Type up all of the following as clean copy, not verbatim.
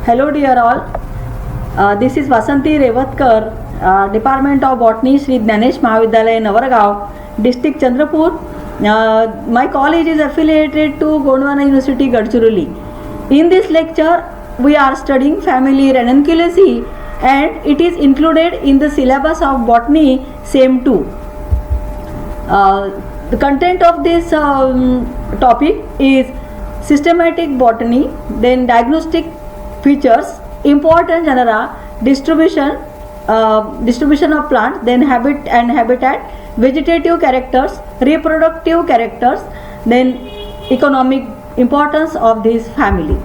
Hello dear all, this is Vasanti Revatkar, Department of Botany, Sri Gnanesh Mahavidyalaya, Navargaon, District Chandrapur. My college is affiliated to Gondwana University, Gadchiroli. In this lecture, we are studying family Ranunculaceae and it is included in the syllabus of Botany, same 2. The content of this topic is systematic botany, then diagnostic features, important genera, distribution of plants, then habit and habitat, vegetative characters, reproductive characters, then economic importance of this family.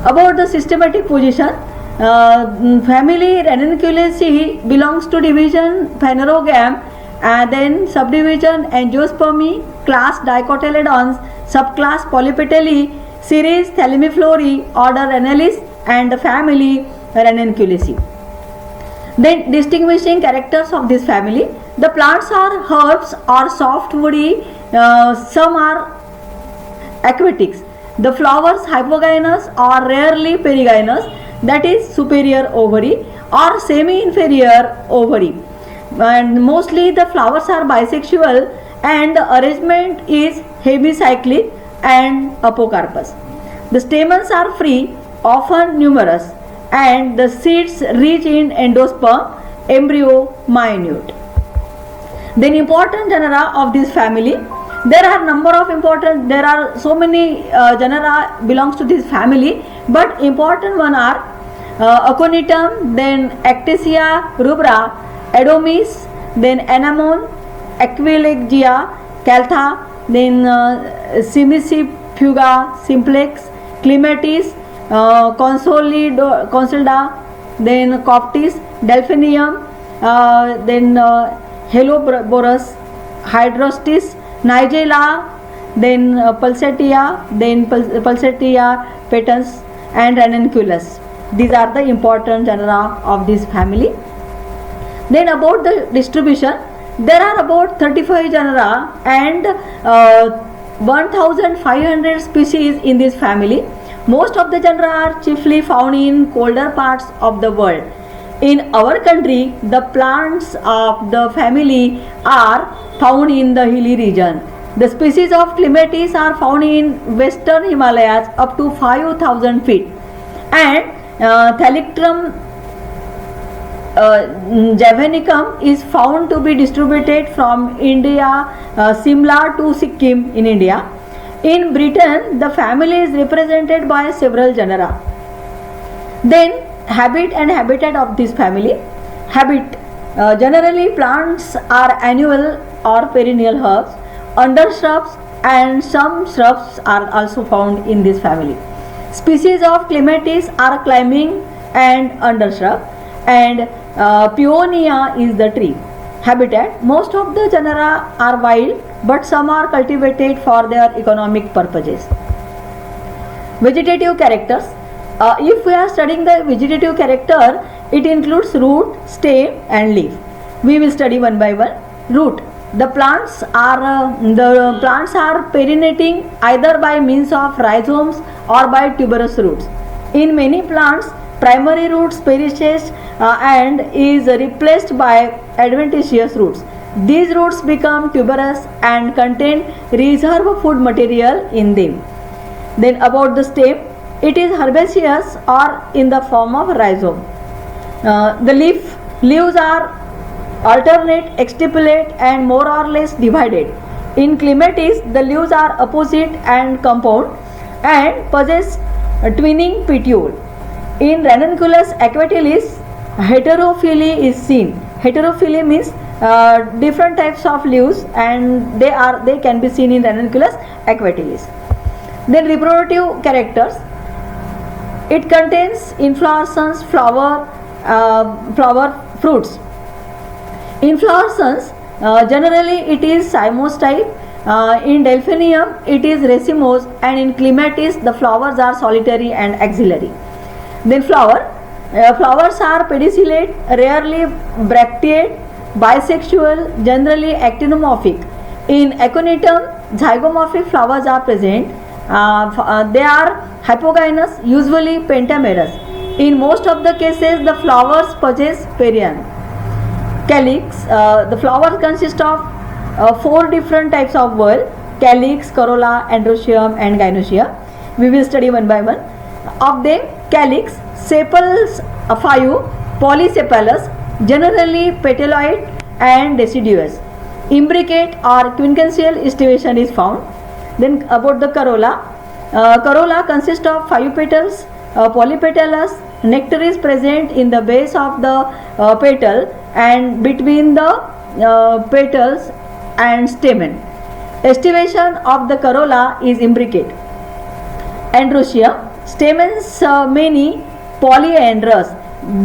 About the systematic position, family Ranunculaceae belongs to division Phanerogam, then subdivision Angiospermae, class Dicotyledons, subclass Polypetalae, series Thalamiflorae, order Ranellus, and the family Ranunculaceae. Then distinguishing characters of this family: the plants are herbs or soft woody, some are aquatics. The flowers hypogynous or rarely perigynous, that is superior ovary or semi-inferior ovary. And mostly the flowers are bisexual and the arrangement is hemicyclic and apocarpous. The stamens are free, often numerous, and the seeds rich in endosperm, embryo minute. Then important genera of this family. There are so many genera belongs to this family, but important one are Aconitum, then Actacia rubra, Adomis, then Anemone, Aquilegia, Caltha, then Simicifuga simplex, Clematis, Consolida, then Coptis, Delphinium, then Helioborus, Hydrostis, Nigella, then Pulsatilla, then Pulsatilla petens, and Ranunculus. These are the important genera of this family. Then about the distribution, there are about 35 genera and 1500 species in this family. Most of the genera are chiefly found in colder parts of the world. In our country, the plants of the family are found in the hilly region. The species of Clematis are found in western Himalayas up to 5000 feet, and Thalictrum javanicum is found to be distributed from India, Simla to Sikkim in India. In Britain, the family is represented by several genera. Then habit and habitat of this family. Habit, generally plants are annual or perennial herbs, undershrubs, and some shrubs are also found in this family. Species of Clematis are climbing and undershrub, and Peonia is the tree. Habitat, most of the genera are wild, but some are cultivated for their economic purposes. Vegetative characters. If we are studying the vegetative character, it includes root, stem, and leaf. We will study one by one. Root. The plants are perennating either by means of rhizomes or by tuberous roots. In many plants, primary roots perishes and is replaced by adventitious roots. These roots become tuberous and contain reserve food material in them. Then about the stem, it is herbaceous or in the form of rhizome. The leaves are alternate, exstipulate, and more or less divided. In Clematis, the leaves are opposite and compound and possess a twinning petiole. In Ranunculus aquatilis, heterophyly is seen. Heterophyly means different types of leaves, and they can be seen in Ranunculus aquatilis. Then reproductive characters. It contains inflorescence, flower, fruits. Inflorescence, generally it is cymose type. In Delphinium it is racemose, and in Clematis the flowers are solitary and axillary. Then flowers are pedicellate, rarely bracteate, bisexual, generally actinomorphic. In Aconitum, zygomorphic flowers are present. They are hypogynous, usually pentamerous. In most of the cases, the flowers possess perianth. Calyx, the flowers consist of 4 different types of whorl: calyx, corolla, androecium and gynoecium. We will study one by one. Of them, calyx, sepals 5, polysepalous, generally petaloid and deciduous. Imbricate or quincuncial estivation is found. Then about the corolla, corolla consists of 5 petals, polypetalous. Nectar is present in the base of the petal and between the petals and stamen. Estivation of the corolla is imbricate. Androecium, stamens many, polyandrous.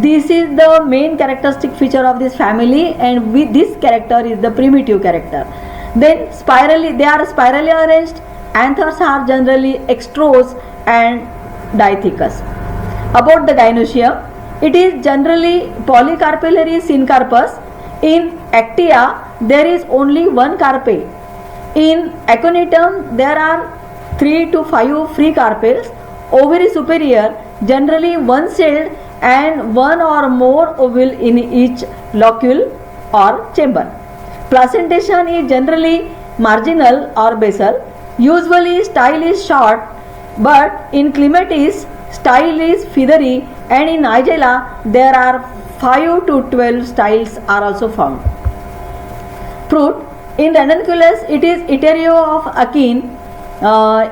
This is the main characteristic feature of this family, and with this character is the primitive character. Then they are spirally arranged. Anthers are generally extrose and diathecous. About the gynoecium, it is generally polycarpellary syncarpous. In Actia, there is only one carpe. In Aconitum, there are 3 to 5 free carpels. Ovary superior, generally one-celled and one or more ovule in each locule or chamber. Placentation is generally marginal or basal. Usually style is short, but in Clematis style is feathery, and in Nigella there are 5 to 12 styles are also found. Fruit, in Ranunculus it is itereo of achene.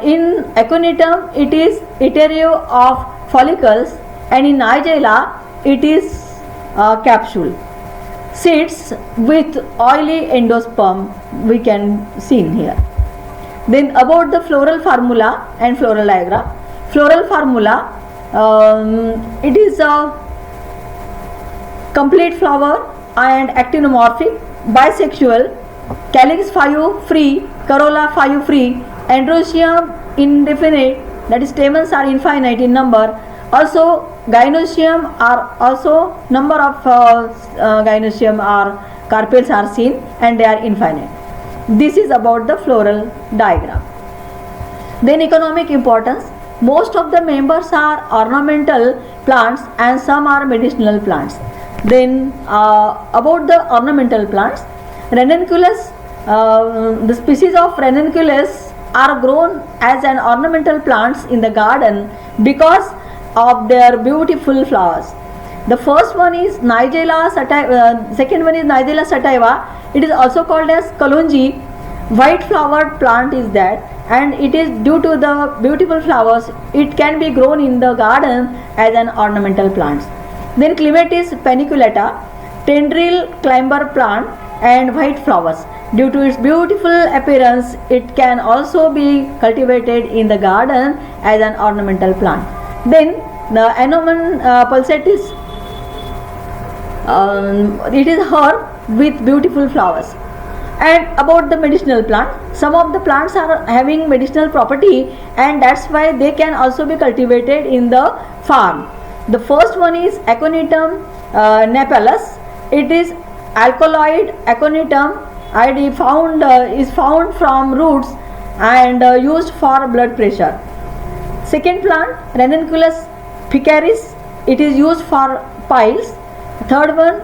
In Aconitum it is itereo of follicles, and in Nigella it is capsule. Seeds with oily endosperm we can see in here. Then about the floral formula and floral diagram. Floral formula, it is a complete flower and actinomorphic, bisexual, calyx 5 free, corolla 5 free, androecium indefinite, that is stamens are infinite in number. Also gynoecium are also number of gynoecium are carpels are seen, and they are infinite. This is about the floral diagram. Then economic importance. Most of the members are ornamental plants and some are medicinal plants. Then about the ornamental plants, Ranunculus, the species of Ranunculus are grown as an ornamental plants in the garden because of their beautiful flowers. The first one is Nigella sativa, second one is Nigella sativa. It is also called as kalonji. White flowered plant is that, and it is due to the beautiful flowers it can be grown in the garden as an ornamental plant. Then Clematis paniculata, tendril climber plant and white flowers. Due to its beautiful appearance, it can also be cultivated in the garden as an ornamental plant. Then the Anomon pulsatis, it is herb with beautiful flowers. And about the medicinal plant, some of the plants are having medicinal property, and that's why they can also be cultivated in the farm. The first one is Aconitum napalus. It is alkaloid aconitum, and is found from roots and used for blood pressure. Second plant, Ranunculus picaris. It is used for piles. Third one,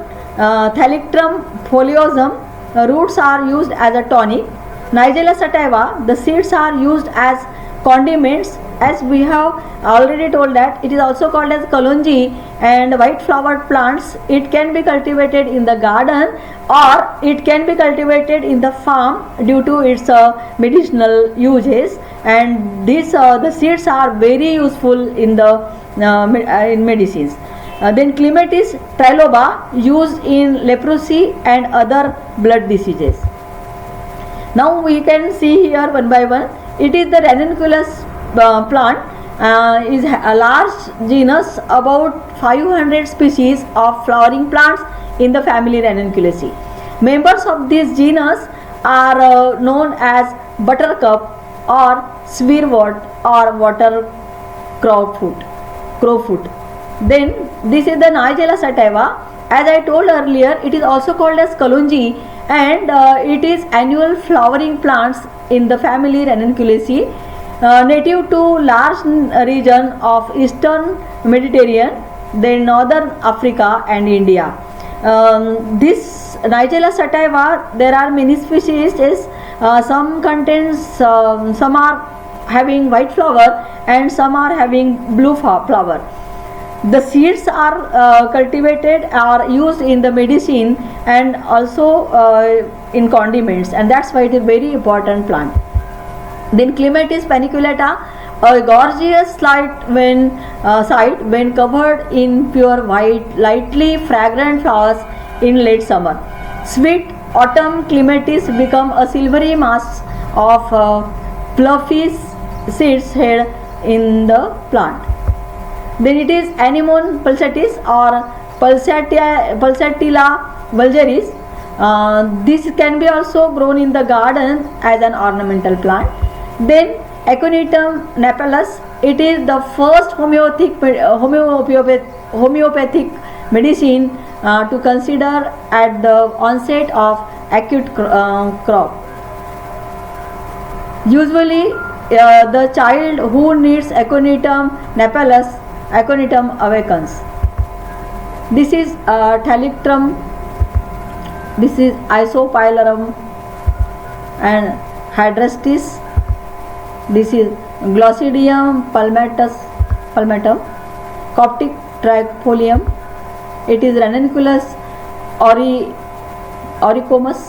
Thalictrum foliosum. Roots are used as a tonic. Nigella sativa, the seeds are used as condiments, as we have already told that it is also called as kalonji. And white flowered plants, it can be cultivated in the garden or it can be cultivated in the farm due to its medicinal uses, and these the seeds are very useful in the in medicines. Then Clematis triloba, used in leprosy and other blood diseases. Now we can see here one by one. It is the Ranunculus plant, is a large genus, about 500 species of flowering plants in the family Ranunculaceae. Members of this genus are known as buttercup or swearwort or water crowfoot. Then this is the Nigella sativa. As I told earlier, it is also called as kalonji, and it is annual flowering plants in the family Ranunculaceae, native to large region of eastern Mediterranean. then northern Africa and India. This Nigella sativa, there are many species. Some contains, some are having white flower and some are having blue flower. The seeds are cultivated, are used in the medicine and also in condiments, and that's why it is very important plant. Then Clematis paniculata, a gorgeous site when covered in pure white, lightly fragrant flowers in late summer. Sweet autumn clematis become a silvery mass of fluffy seeds head in the plant. Then it is Anemone pulsatis or Pulsatilla vulgaris. This can be also grown in the garden as an ornamental plant. Then Aconitum napellus, it is the first homeopathic medicine to consider at the onset of acute crop. Usually the child who needs Aconitum napellus, Aconitum awakens. This is Thalictrum, this is Isopylarum and Hydrastis. This is Glossidium palmatum, Coptic trifolium. It is Ranunculus auricomus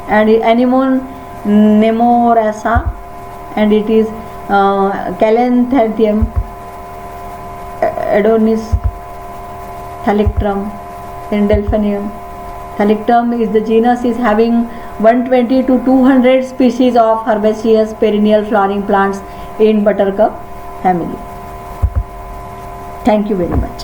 and Anemone nemorasa, and it is Calanthanthum Adonis, Thalictrum, then Delphinium. Thalictrum is the genus is having 120 to 200 species of herbaceous perennial flowering plants in buttercup family. Thank you very much.